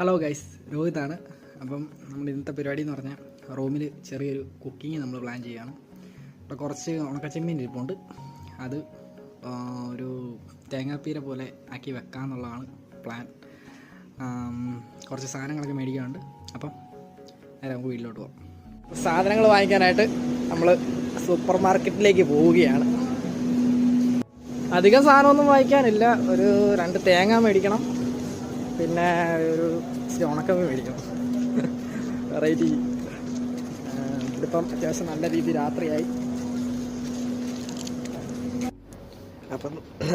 Hello guys, രോഹിതാണ്. അപ്പം നമ്മൾ ഇന്നത്തെ പരിപാടി എന്ന് പറഞ്ഞാൽ റൂമിൽ ചെറിയൊരു കുക്കിംഗ് നമ്മൾ പ്ലാൻ ചെയ്യുകയാണ്. ഇപ്പോൾ കുറച്ച് ഉണക്കച്ചെമ്മീൻ ഇരിപ്പുണ്ട്. അത് ഒരു തേങ്ങാപ്പീര പോലെ ആക്കി വെക്കാമെന്നുള്ളതാണ് പ്ലാൻ. കുറച്ച് സാധനങ്ങളൊക്കെ മേടിക്കാനുണ്ട്. അപ്പം നേരെ നമുക്ക് വീട്ടിലോട്ട് പോകാം. സാധനങ്ങൾ വാങ്ങിക്കാനായിട്ട് നമ്മൾ സൂപ്പർ മാർക്കറ്റിലേക്ക് പോവുകയാണ്. അധികം സാധനമൊന്നും വാങ്ങിക്കാനില്ല. ഒരു 2 തേങ്ങ മേടിക്കണം, പിന്നെ ഒരു ഉണക്കമീൻ മേടിക്കണം. വെറൈറ്റി. ഇതിപ്പം അത്യാവശ്യം നല്ല രീതിയിൽ രാത്രിയായി. അപ്പം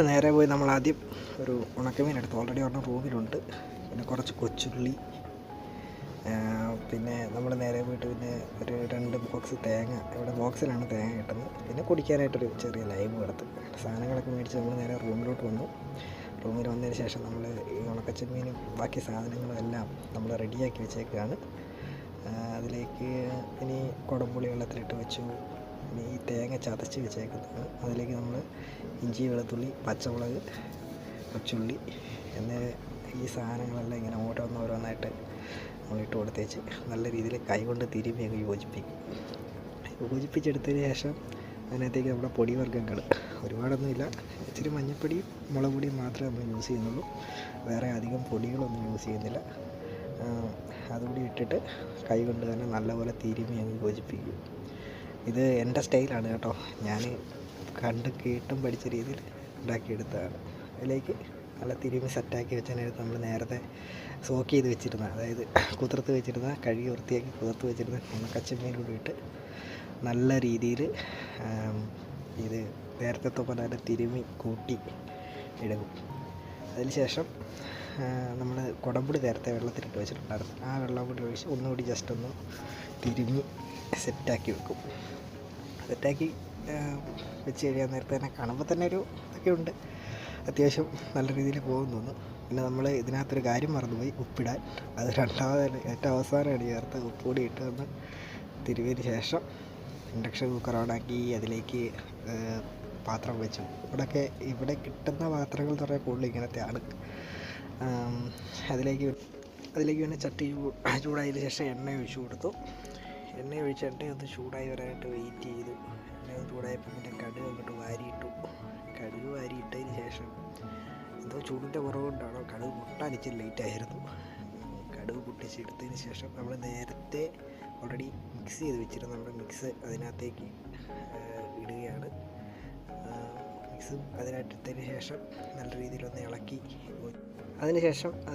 നേരെ പോയി നമ്മൾ ആദ്യം ഒരു ഉണക്കമീൻ എടുത്തു. ഓൾറെഡി ഒരെണ്ണം റൂമിലുണ്ട്. പിന്നെ കുറച്ച് കൊച്ചുള്ളി, പിന്നെ നമ്മൾ നേരെ പോയിട്ട് പിന്നെ ഒരു 2 ബോക്സ് തേങ്ങ, ഇവിടെ ബോക്സിലാണ് തേങ്ങ കിട്ടുന്നത്. പിന്നെ കുടിക്കാനായിട്ടൊരു ചെറിയ ലൈവ് എടുത്ത് സാധനങ്ങളൊക്കെ മേടിച്ച് നമ്മൾ നേരെ റൂമിലോട്ട് വന്നു. റൂമിൽ വന്നതിന് ശേഷം നമ്മൾ ഈ ഉണക്കച്ചെമ്മീനും ബാക്കി സാധനങ്ങളും എല്ലാം നമ്മൾ റെഡിയാക്കി വെച്ചേക്കുകയാണ്. അതിലേക്ക് ഇനി കുടംപുളി വെള്ളത്തിലിട്ട് വെച്ചു. ഇനി ഈ തേങ്ങ ചതച്ച് വെച്ചേക്കുന്നതാണ്. അതിലേക്ക് നമ്മൾ ഇഞ്ചി, വെളുത്തുള്ളി, പച്ചമുളക്, കൊച്ചുള്ളി എന്നീ ഈ സാധനങ്ങളെല്ലാം ഇങ്ങനെ ഓരോന്നോരോന്നായിട്ട് നമ്മളിട്ട് കൊടുത്തേച്ച് നല്ല രീതിയിൽ കൈകൊണ്ട് തിരുമ്മി അങ്ങ് യോജിപ്പിച്ചെടുത്തതിന് ശേഷം അതിനകത്തേക്ക് നമ്മുടെ പൊടിവർഗ്ഗങ്ങൾ ഒരുപാടൊന്നുമില്ല. ഇച്ചിരി മഞ്ഞൾപ്പൊടിയും മുളക് പൊടിയും മാത്രമേ നമ്മൾ യൂസ് ചെയ്യുന്നുള്ളൂ. വേറെ അധികം പൊടികളൊന്നും യൂസ് ചെയ്യുന്നില്ല. അതുകൂടി ഇട്ടിട്ട് കൈ കൊണ്ട് തന്നെ നല്ലപോലെ തിരുമ്മി അങ്ങ് യോജിപ്പിക്കും. ഇത് എൻ്റെ സ്റ്റൈലാണ് കേട്ടോ. ഞാൻ കണ്ട് കേട്ടും പഠിച്ച രീതിയിൽ ഉണ്ടാക്കിയെടുത്തതാണ്. അതിലേക്ക് നല്ല തിരുമ്മി സെറ്റാക്കി വെച്ചതിനകത്ത് നമ്മൾ നേരത്തെ സോക്ക് ചെയ്ത് വെച്ചിരുന്ന, അതായത് കുതിർത്ത് വെച്ചിരുന്ന, കഴുകി വൃത്തിയാക്കി കുതിർത്ത് വെച്ചിരുന്ന ഉണക്കച്ചെമ്മീൻ കൂടി ഇട്ട് നല്ല രീതിയിൽ ഇത് നേരത്തെ പോലെ തന്നെ തിരുമ്മി കൂട്ടി ഇടും. അതിന് ശേഷം നമ്മൾ കുടംപുളി നേരത്തെ വെള്ളത്തിലിട്ട് വെച്ചിട്ടുണ്ടായിരുന്നു. ആ വെള്ളം കൂടി ഒഴിച്ച് ഒന്നുകൂടി ജസ്റ്റ് ഒന്ന് തിരുമ്മി സെറ്റാക്കി വെക്കും. സെറ്റാക്കി വെച്ച് കഴിയാൻ നേരത്തെ തന്നെ കാണുമ്പോൾ തന്നെ ഒരു ഇതൊക്കെ ഉണ്ട്. അത്യാവശ്യം നല്ല രീതിയിൽ പോകുമെന്ന് തോന്നുന്നു. പിന്നെ നമ്മൾ ഇതിനകത്തൊരു കാര്യം മറന്നുപോയി, ഉപ്പിടാൻ. അത് ഏറ്റവും അവസാനമാണ് ചേർത്ത് ഉപ്പുകൂടി ഇട്ട് ഒന്ന് തിരുവിയതിന് ശേഷം ഇൻഡക്ഷൻ കുക്കർ ഓണാക്കി അതിലേക്ക് പാത്രം വെച്ചു. ഇവിടെ കിട്ടുന്ന പാത്രങ്ങൾ എന്ന് പറഞ്ഞാൽ കൂടുതൽ ഇങ്ങനത്തെയാണ്. അതിലേക്ക് പിന്നെ ചട്ടി ചൂടായതിന് ശേഷം എണ്ണ ഒഴിച്ചു കൊടുത്തു. എണ്ണ ഒന്ന് ചൂടായി വരാനായിട്ട് വെയിറ്റ് ചെയ്തു. എണ്ണ ചൂടായപ്പോൾ പിന്നെ കടുക് അങ്ങോട്ട് വാരിയിട്ടു. കടുക് വാരിയിട്ടതിന് ശേഷം എന്തോ ചൂടിൻ്റെ കുറവുകൊണ്ടാണോ കടുക് പൊട്ടാനിച്ചിരി ലേറ്റായിരുന്നു. കടുക് പൊട്ടിച്ചെടുത്തതിന് ശേഷം നമ്മൾ നേരത്തെ ഓൾറെഡി മിക്സ് ചെയ്ത് വെച്ചിരുന്ന നമ്മുടെ മിക്സ് അതിനകത്തേക്ക് ഇടുകയാണ്. മിക്സും അതിനകത്തിട്ടതിന് ശേഷം നല്ല രീതിയിലൊന്ന് ഇളക്കി അതിന് ശേഷം അത്